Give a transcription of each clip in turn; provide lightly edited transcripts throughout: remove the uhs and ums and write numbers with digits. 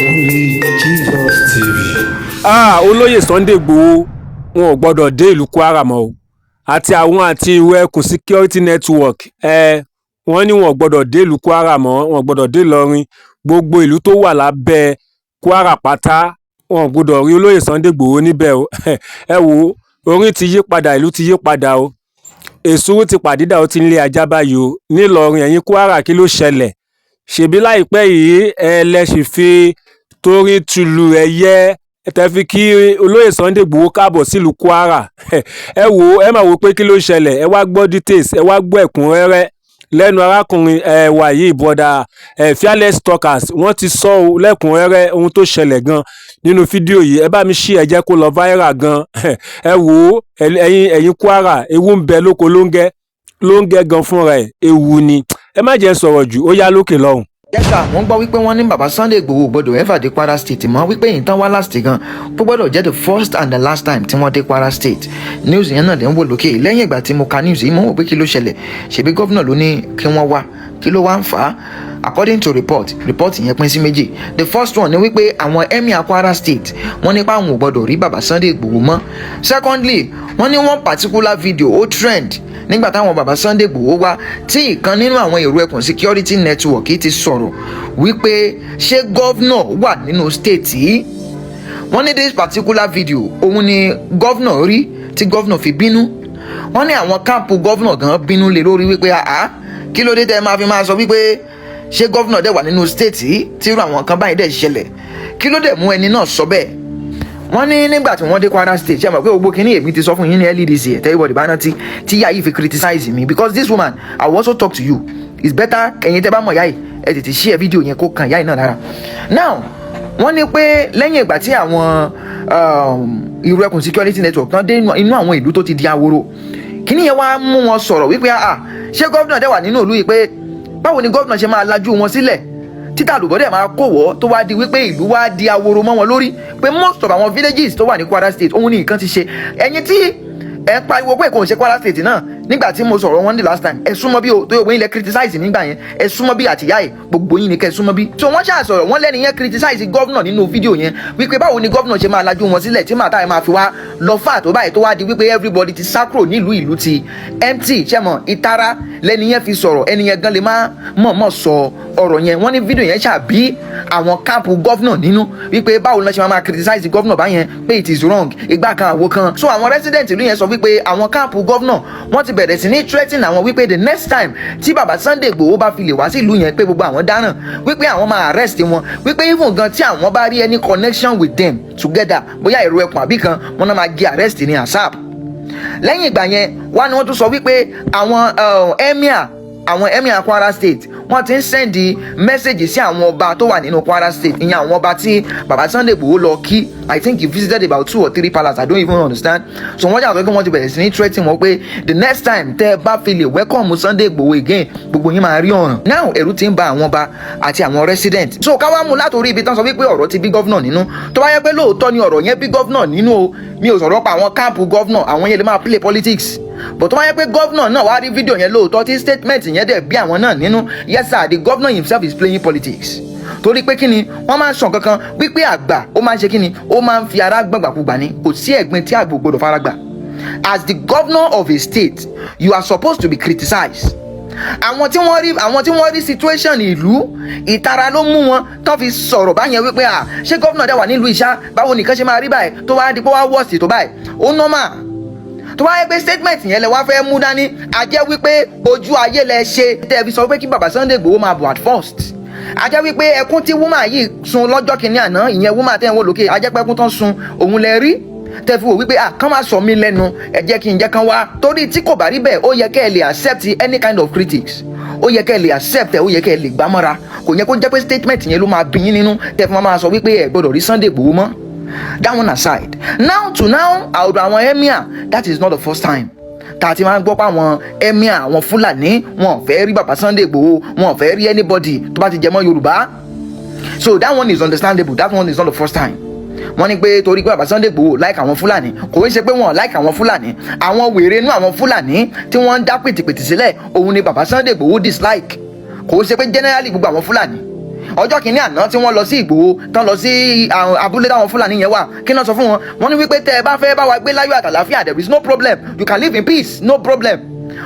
Only Jesus TV. Olóyè Sunday Igboho wọn ò gbọ́dọ̀ dé ìlú Kwara mọ́ o àti àwọn àti ìwé ẹkùn security network wọ́n ní wọn ò gbọ́dọ̀ dé ìlú Kwara mọ́, wọn ò gbọ́dọ̀ dé Ìlọrin, gbogbo ìlú tó wà lábẹ́ Kwara pátá wọn ò gbọ́dọ̀ rí olóyè Sunday Igboho níbẹ̀ o. Ẹ wo orin ti yí padà, ìlú ti yí padà o, èsúrú ti pàdídà ó ti ń lé ajá báyìí o. Nílọrin ẹ̀yìn Kwara kí ló ṣẹlẹ̀? Ṣèbí láìpẹ́ yìí lẹ sì fi torí tùlù ẹ̀yẹ tẹ́ fi kí olóyè Sunday Igboho káàbọ̀ sílùú Kwara. Ẹ wò ẹ máa wò pé kí ló ṣẹlẹ̀, ẹ wá gbọ́ details, ẹ wá gbọ́ ẹ̀kúnrẹ́rẹ́ lẹ́nu arákùnrin wa yìí bọ́dà fearless talkers. Wọ́n ti sọ lẹ́kùnrẹ́rẹ́ ohun tó ṣẹlẹ̀ gan nínú fídíò yìí. Ẹ bá mi ṣí ẹ jẹ́ kó lọ viral gan. Ẹ wò ẹ̀yin Kwara, ewu ń bẹ lóko lóńgẹ́ gan fúnra ẹ̀, ewu ni. Ẹ má jẹ́ sọ̀rọ̀ jù, ó yá lókè lọ́hùn. Yẹ́sà wọ́n gbọ́ wípé wọ́n ní bàbá Sunday Igboho gbọ́dọ̀ ever dé Kwara State mọ́, wípé yìí tán wá last gan tó gbọ́dọ̀ jẹ́ the first and the last time tí wọ́n dé Kwara State. News yẹn náà lè ń wò lókè. Lẹ́yìn ìgbà tí mo ka news yìí mo wò pé kí ló ṣẹlẹ̀, ṣebí gọ́vnà ló ní kí wọ́n wá, kí ló wá ń fà á? According to report yẹn pín sí méjì. The first one ni wípé àwọn emir Kwara State wọ́n nípa àwọn ò gbọ́dọ̀ rí bàbá Sunday Igboho mọ́. Secondly, wọ́n ní one particular video ó trend nígbà táwọn bàbá Sunday Igboho wá, tí ìkan nínú àwọn èrò ẹkùn security network ti sọ̀rọ̀ wípé ṣé gọ́vnà wà nínú state yìí. Wọ́n ní this particular video òun ni gọ́vnà rí tí gọ́vnà fi bínú. Wọ́n ní àwọn káàpù gọ́vnà gan bínú lé lórí wípé kí ló dé tẹ́ máa fi máa sọ wípé ṣé gọ́vnà dẹ̀ wà nínú state yìí tí irú àwọn kan báyìí dẹ̀ ṣẹlẹ̀, kí ló dẹ̀ mú ẹni náà sọ bẹ́ẹ̀. Wọ́n ní nígbà tí wọ́n dé Kwara State ṣe mọ̀ pé gbogbo kínní èmi ti sọ fún yín ní LDC everybody bá rántí tí yá yìí fi criticize me because this woman I will also talk to you, it's better ẹ̀yin tẹ́ bá mọ̀ yá yìí ẹ tètè share fídíò yẹn kó kàn yá yìí náà lára. Now wọ́n ní pé lẹ́yìn ìgbà tí àwọn ìrù ẹkùn security network tán dé inú àwọn ìlú tó ti di ahoro, kínní yẹn wá mú wọn sọ̀rọ̀ wípé ṣé gọ́vnà dẹ̀ wà nínú ìlú yìí, pé báwo ni gọ́vnà ṣe máa lajú wọn sílẹ̀ títà àlùbọ́dẹ̀ máa kó wọ́ tó wá di wípé ìlú wá di ahoro mọ́ wọn lórí, pé most of àwọn villages tó wà ní Kwara State òun ní nǹkan ti ṣe. Ẹ̀yin tí ẹ pariwo pé kò ń ṣe Kwara State náà nígbà tí mo sọ̀rọ̀ wọn the last time, ẹ súnmọ́ bí o tó yẹ wọ́n ilẹ̀ criticize nígbà yẹn, ẹ súnmọ́ bí àtìyá ẹ̀ gbogbo yín ni kẹ́ ẹ súnmọ́ bí. So wọ́n ṣáà sọ̀rọ̀ wọ́n lẹ́ni yẹn criticize gọ́vnà nínú fídíò yẹn wípé báwo ni gọ́vnà ṣe máa lajú wọn sílẹ̀ tí màtá ẹ̀ máa fi wá lọ fà tó báyìí tó wá di wípé everybody ti sá kúrò nílùú, ìlú ti empty ṣẹ́mọ̀ ìtara lẹ́ni yẹn fi sọ̀rọ̀. Ẹni yẹn gan lè má mọ̀ọ́mọ̀ sọ ọ̀rọ̀ yẹn. Wọ́n ní fídíò yẹn ṣàbí àwọn káàpù gọ́vnà nínú wípé báwo ni wọ́n ṣe máa criticize gọ́vnà báyẹn pé it is wrong ìgbà kan àwo kan. So àwọn resident ìlú yẹn sọ wípé àwọn káàpù gọ́vnà wọ́n ti bẹ̀rẹ̀ sí ní threatening àwọn wípé the next time tí bàbá Sunday Igboho bá fi lè wá sí ìlú yẹn pé gbogbo àwọn dáràn, wípé àwọn máa arrest wọn, wípé even gan tí àwọn bá rí any connection with them together bóyá èrò ẹkùn àbí kan wọn náà máa gé arrest ní ASAP. Lẹ́yìn ìgbà yẹn wá ni wọ́n tún sọ wípé àwọn emir Kwara State wọ́n ti ń sẹ́ndì mẹ́sẹ̀gì sí àwọn ọba tó wà nínú Kwara State, ìyẹn àwọn ọba tí bàbá Sunday Igboho lọ kí. I think he visited about 2 or 3 palaces, I don't even understand. So wọ́n jà pé wọ́n ti bẹ̀rẹ̀ sí ní threatening wọn pé the next time tẹ́ ẹ bá fi lè welcome Sunday Igboho again gbogbo yín máa rí ọ̀ràn. Now ẹ̀rù ti ń ba àwọn ọba àti àwọn resident. So ká wá mú látòrí ibi tán sọ wípé ọ̀rọ̀ ti bí gọ́vnà nínú, tó bá yẹ pé lóòótọ́ ni ọ̀rọ̀ yẹn bí gọ́vnà nínú o, mi ò sọ̀rọ̀ pa àwọn káàpù gọ́vnà, àwọn yẹn lè máa play politics. But tó bá yẹ pé gọ́vnà náà wá rí fídíò yẹn lóòótọ́ tí statement yẹn dẹ̀ bí àwọn náà nínú, yes sir, the governor himself is playing politics. Torí pé kíni wọ́n máa ń sọ kankan wípé àgbà ó máa ń ṣe kíni, ó máa ń fi ara gbàgbàkúgbà ní, kò sí ẹ̀gbin tí àgbò gbọdọ̀ fara gbà. As the governor of a state you are supposed to be criticized. Àwọn tí wọ́n rí situation ìlú ìtara ló mú wọn tán fi sọ̀rọ̀ báyẹn wípé ṣé gọ́vnà dẹ̀ wà nílùú ìṣá, báwo nìkan ṣe máa rí báyìí tó wá di pé wá wọ́ọ̀sì tó báyìí, ó normal. Tó wáyé pé statement yẹn lẹ wá fẹ́ mú dání, a jẹ́ wípé ojú ayé lẹ ṣe tẹ́ fi sọ pé kí bàbá Sunday Igboho máa bọ̀ at first. A jẹ́ wípé ẹkún tí woman yìí sun lọ́jọ́ kìíní àná, ìyẹn woman tẹ́ ń wò lókè, a jẹ́ pé ẹkún tán sun òun lẹ rí tẹ́ fi wò wípé kán máa sọ mí lẹ́nu, ẹ jẹ́ kí n jẹ́ kán wá. Torí tí kò bá rí bẹ́ẹ̀ ó yẹ kẹ́ ẹ lè accept any kind of critics, ó yẹ kẹ́ ẹ lè accept ẹ, ó yẹ kẹ́ ẹ lè gbámọ́ra. Kò yẹ kó jẹ́ pé statement yẹn ló máa bí yín nínú tẹ́ fi máa sọ wípé ẹ gbọ́dọ̀ rí Sunday Igboho mọ́. That one aside, now àwùjọ àwọn emir, that is not the first time tá ti máa ń gbọ́ pé àwọn emir àwọn Fúlàní wọn ò fẹ́ rí bàbá Sunday Igboho, wọn ò fẹ́ rí anybody tó bá ti jẹ mọ́ Yorùbá. So that one is understandable, that one is not the first time. Wọ́n ní pé torí pé bàbá Sunday Igboho like àwọn Fúlàní, kò ń ṣe pé wọ́n like àwọn Fúlàní, àwọn wèrè inú àwọn Fúlàní tí wọ́n ń dá pìtìpìtì sílẹ̀ òun ni bàbá Sunday Igboho dislike. Kò ń ṣe pé generally gbogbo àwọn Fúlàní ọjọ́ kìíní àná tí wọ́n lọ sí Ìgbòho tán lọ sí abúlé táwọn Fúlàní yẹn wà kí náà sọ fún wọn wọ́n ní wípé tẹ́ ẹ bá fẹ́ bá wa gbé láyọ̀ àtàlàáfíà there is no problem you can live in peace no problem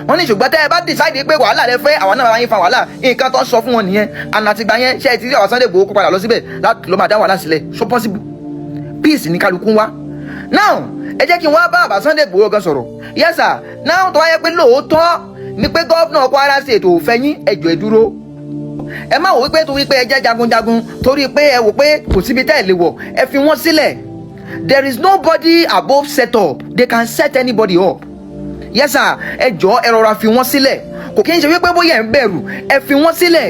wọ́n ní ṣùgbọ́n tẹ́ ẹ bá decide pé wàhálà rẹ fẹ́ àwọn náà máa yín fa wàhálà nǹkan tó ń sọ fún wọn nìyẹn àná àtìgbà yẹn ṣe ti rí àwọn Sunday Igboho kó padà lọ síbẹ̀ láti ló máa dá wàhálà sílẹ̀ so possible peace ní kálukú wá now ẹ jẹ́ kí wọ́n bá àbá Sunday Igboho gan sọ̀rọ̀ yes sir now tó wáyé pé lóòótọ́ ni pé gọ́vnà Kwara State ò fẹ́ yín ẹjọ́ ẹ dúró ẹ má wò wípé torí pé ẹ jẹ́ jagunjagun torí pé ẹ wò pé kò síbi tẹ́ ẹ lè wọ̀ ẹ fi wọ́n sílẹ̀ there is nobody above set up they can set anybody up yes sir ẹ jọ̀ọ́ ẹ rọra fi wọ́n sílẹ̀ kò kí n ṣe wípé bóyá ẹ ń bẹ̀rù ẹ fi wọ́n sílẹ̀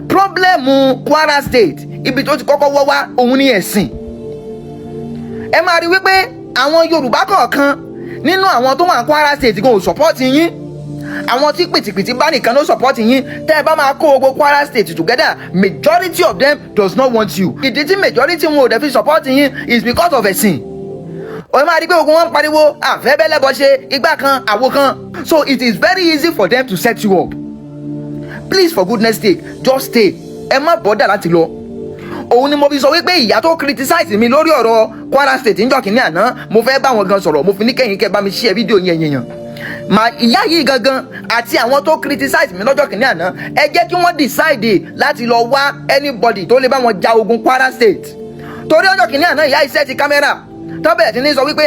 pírọ́blẹ́mù Kwara State ibi tó ti kọ́kọ́ wọ́ wá òun ni ẹ̀sìn ẹ máa rí wípé àwọn Yorùbá kọ̀ọ̀kan nínú àwọn tó wà ní Kwara State gan ò sọ́pọ́ọ̀tì yín àwọn tí pìtìpìtì bá nìkan ló sọ́pọ́ọ̀tì yín tẹ́ ẹ bá máa kó gbogbo Kwara State together majority of them does not want you ìdí tí majority wọn ò dẹ̀ fi sọ́pọ́ọ̀tì yín is because of ẹ̀sìn ó máa rí pé ogun wọn ń pariwo àfẹ́bẹ́lẹ́bọ ṣe igbá kan àwo kan so it is very easy for them to set you up please for goodness sake just stay ẹ má bọ́dà láti lọ òun ni mo fi sọ wípé ìyá tó criticize mi lórí ọ̀rọ̀ Kwara State níjọ́ kìíní àná mo fẹ́ bá wọn gan sọ̀rọ̀ mo fi ní kẹ́yìn kẹ́ bá mi share fídíò yẹn yẹn ìyá yìí gangan àti àwọn tó criticize mi lọ́jọ́ kìíní àná ẹ jẹ́ kí wọ́n decide láti lọ wá anybody tó lè bá wọn ja ogun Kwara State torí ọjọ́ kìíní àná ìyá iṣẹ́ ti kámẹ́rà tọ́bẹ̀ tí ní sọ wípé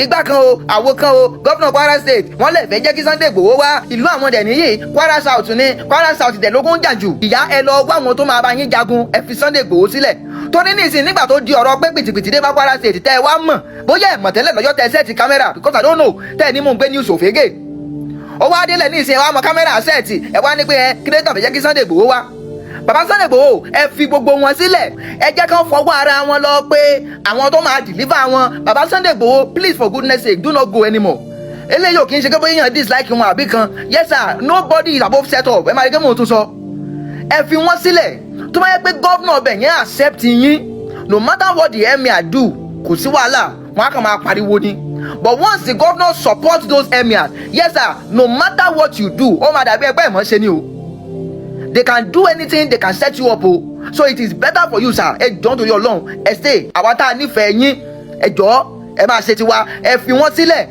igbá kan o àwo kan o gọ́fìnà Kwara State wọ́n lè fẹ́ jẹ́ kí Sunday Igboho wá ìlú àwọn dẹ̀ nìyí Kwara South ní Kwara South dẹ̀ lógún jà jù ìyá ẹ lọ wá àwọn tó máa bá yín jagun ẹ fi Sunday Igboho sílẹ̀ torí nísìn nígbà tó di ọ̀rọ̀ pé pìtìpìtì dé bá Kwara State tẹ́ ẹ wá mọ̀ bóyá ẹ̀ mọ̀ tẹ́lẹ̀ lọ́jọ́ tẹ́ ẹ sẹ́ẹ̀tì kámẹ́rà because I don't know tẹ́ ẹ ní mò ń gbé news òfégè ó wá délẹ̀ nísìn ẹ wá mọ kámẹ́rà sẹ́ẹ̀tì ẹ wá ní pé ẹ kí ló tàn fẹ́ jẹ́ kí Sunday Igboho wá bàbá Sunday Igboho ẹ fi gbogbo wọn sílẹ̀ ẹ jẹ́ kán fọwọ́ ara wọn lọ pé àwọn tó máa deliver wọn bàbá Sunday Igboho please for goodness sake do not go anymore eléyìí ò kì í ṣe kébé yàn dislike wọn àbí kan yes sir nobody is above set up ẹ máa rí kí mò ń tún sọ ẹ fi wọn sílẹ̀ tó bá yẹ pé gọ́vnà ọbẹ̀ yẹn accept yín no matter what the emir do kò sí wàhálà wọn á kàn máa pariwo ni but once the governor support those emirs yes sir no matter what you do ó máa dàbí ẹgbẹ́ ìmọ̀ ṣe ni o. They can do anything, they can set you up so it is better for you sir ẹ jọ̀ọ́ nítorí Ọlọ́run ẹ stay àwa tá a nífẹ̀ẹ́ yín ẹ jọ̀ọ́ ẹ máa ṣe tiwa ẹ fi wọ́n sílẹ̀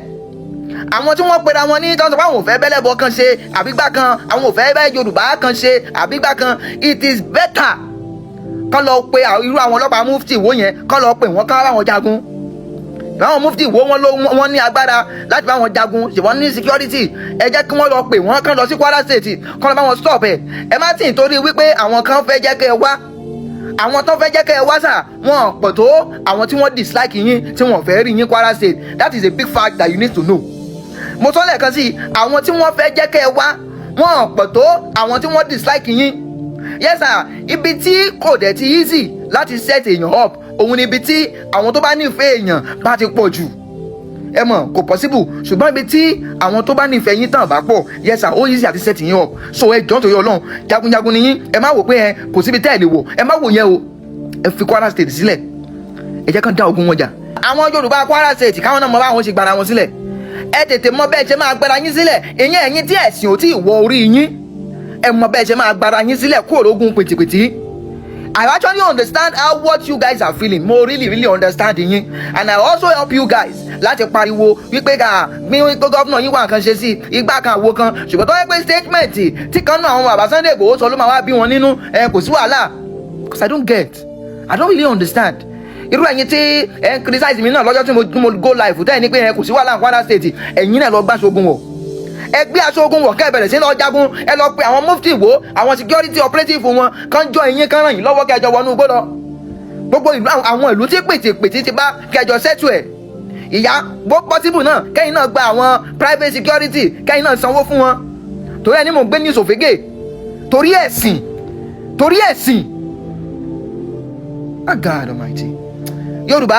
àwọn tí wọ́n pera wọn ní tọ́sọ̀ àwọn ò fẹ́ bẹ́lẹ́bọ kan ṣe àbígbà kan àwọn ò fẹ́ bẹ́ Yorùbá kan ṣe àbígbà kan it is better kán lọ pe irú àwọn ọlọ́pàá mufti wo yẹn kán lọ pè wọ́n kán bá wọn jagun báwọn mufti wo wọn ní agbára láti bá wọn jagun ṣùgbọ́n ní security ẹ jẹ́ kí wọ́n lọ pè wọ́n kán lọ sí Kwara State kán lọ bá wọn stop ẹ má tì í torí wípé àwọn kan fẹ́ jẹ́ kẹ́ ẹ wá àwọn tó fẹ́ jẹ́ kẹ́ ẹ wá sà wọn pọ̀ tó àwọn tí wọ́n dislike yín tí wọ́n fẹ́ rí yín Kwara State that is a big fact that you need to know mo sọ lẹ́ẹ̀kan sí àwọn tí wọ́n fẹ́ jẹ́ kẹ́ ẹ wá wọn pọ̀ tó àwọn tí wọ́n dislike yín yes sir ibi tí kò dẹ̀ ti easy láti set èèyàn up òun ni ibi tí àwọn tó bá nífẹ̀ẹ́ èèyàn bá ti pọ̀ jù ẹ mọ̀ kò possible ṣùgbọ́n ibi tí àwọn tó bá nífẹ̀ẹ́ yín tàn bá pọ̀ yes sir ó easy àti set yín up so ẹ jọ̀ọ́ nítorí Ọlọ́run jagunjagun ni yín ẹ má wò pé ẹ kò síbi tẹ́ ẹ lè wò ẹ má wò yẹn o ẹ fi Kwara State sílẹ̀ ẹ jẹ́ kán dá ogun wọn jà àwọn Yorùbá Kwara State káwọn náà mọ báwọn ṣe gbára wọn sílẹ̀ ẹ tètè mọ bẹ́ẹ̀ ṣe máa gbára yín sílẹ̀ ìyẹn ẹ̀yin tí ẹ̀sìn ò tí ì wọ orí yín ẹ mọ bẹ́ẹ̀ ṣe máa gbára yín sílẹ̀ kúrò lógun pìtìpìtì I actually understand how what you guys are feeling mo really understand yín and I also help you guys láti pariwo wípé ká mi gómìnà yín wà nǹkan ṣe sí igbá kan àwo kan ṣùgbọ́n tó yẹ pé statement tí kan náà àwọn bàbá Sunday Igboho sọ ló máa wá bí wọn nínú kò sí wàhálà because I don't really understand irú ẹ̀yin tí ẹ ń criticize mi náà lọ́jọ́ tí mo go live tẹ́ ẹ ní pé kò sí wàhálà ní Kwara State ẹ̀yin náà lọ gbá aṣogun wọ̀ ẹ gbé aṣogun wọ̀ kẹ́ ẹ bẹ̀rẹ̀ sí lọ jagun ẹ lọ pe àwọn mufti wo àwọn security operative wọn kán jọ ìyín kán ràn yín lọ́wọ́ kẹjọ wọnú igbó lọ gbogbo ìlú àwọn ìlú tí pètè ti bá kẹjọ settle ẹ̀ ìyá bó possible náà kẹ́yìn náà gba àwọn private security kẹ́yìn náà sanwó fún wọn torí ẹni mò ń gbé ní sòfégè torí ẹ̀sìn ah God Almighty Yorùbá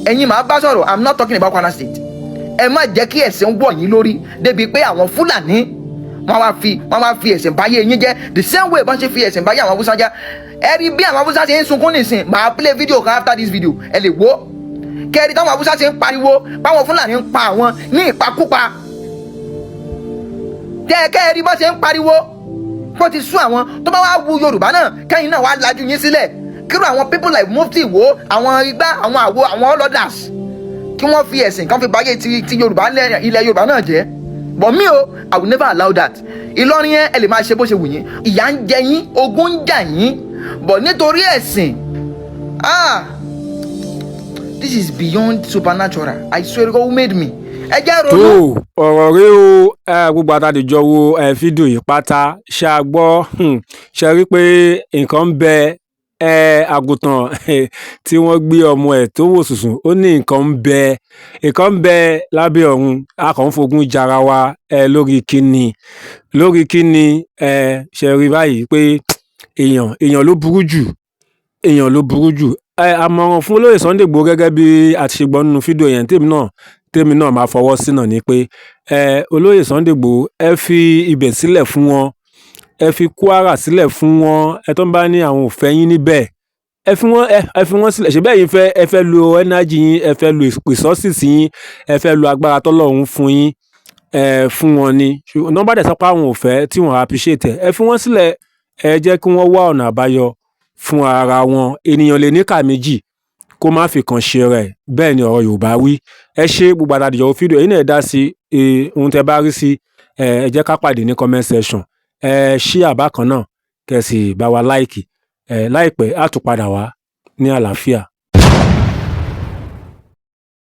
ẹ̀yin máa bá sọ̀rọ̀ I'm not talking about Kwara State ẹ má jẹ́ kí ẹ̀sìn wọ̀ yín lórí débi pé àwọn Fúlàní wọ́n wá fi ẹ̀sìn báyé yín jẹ́ the same way bá ṣe fi ẹ̀sìn báyé àwọn Haúsá jẹ́ ẹ rí bí àwọn Haúsá ṣe ń sunkún nìsín màá play video kan after this video ẹ lè wò kẹ́ẹ̀rí táwọn Haúsá ṣe ń pariwo báwọn Fúlàní ń pa àwọn ní ìpakúpa kẹ́ẹ̀rí bá ṣe ń pariwo kó ti sú àwọn tó bá wá wu Yorùbá náà kẹ́yìn náà wá lajú yín sílẹ̀ kíró àwọn people like Mufti wo àwọn igbá àwọn àwo àwọn ọlọ́dàs kí wọ́n fi ẹ̀sìn kan fi báyé ti Yorùbá ilẹ̀ Yorùbá náà jẹ́ but me o I will never allow that. Ìlọrin yẹn ẹ lè máa ṣe bó ṣe wù yín ìyà ń jẹ yín ogun ń jà yín but nítorí ẹ̀sìn this is beyond supernatural. I swear to God who made me. Ẹ jẹ́ ronú. tó ọ̀rọ̀ rí o gbogbo àtàdìjọ wo fídíò yìí pátá ṣe a gbọ́ ṣe rí pé nǹkan ń bẹ àgùntàn tí wọ́n gbé ọmọ ẹ̀ tó wò sùsùn ó ní nǹkan ń bẹ lábẹ́ ọ̀run a kàn ń fogun jara wa lórí kíni ṣe rí báyìí pé èèyàn ló burú jù àmọ̀ràn fún olóyè Sunday Igboho gẹ́gẹ́ bí a ti ṣe gbọ́ nínú fídíò yẹn tèmi náà máa fọwọ́ sí náà ni pé olóyè Sunday Igboho ẹ fi ibẹ̀ sílẹ̀ fún wọn ẹ fi Kwara sílẹ̀ fún wọn ẹ tó ń bá ní àwọn òfẹ́ yín níbẹ̀ ẹ fi wọ́n sílẹ̀ ṣe bẹ́ẹ̀ yín ẹ fẹ́ lo energy yín ẹ fẹ́ lo resources yín ẹ fẹ́ lo agbára tọ́lọ́run fún yín fún wọn ni nọ́mbà dẹ̀ sọ pé àwọn òfẹ́ tí wọ́n appreciate ẹ fi wọ́n sílẹ̀ ẹ jẹ́ kí wọ́n wá ọ̀nà àbáyọ fún ara wọn ènìyàn lè ní ká méjì kó má fi kan ṣe rẹ̀ bẹ́ẹ̀ ni ọ̀rọ̀ Yorùbá wí ẹ ṣe gbogbo àtàdìjọ fídíò yìí náà dá sí ohun tẹ́ bá rí sí ẹ jẹ́ ká pàdé ní comment section ṣí àbá kan náà kẹ́ sì bá wa láìkì láìpẹ́ á tún padà wá ní àlàáfíà.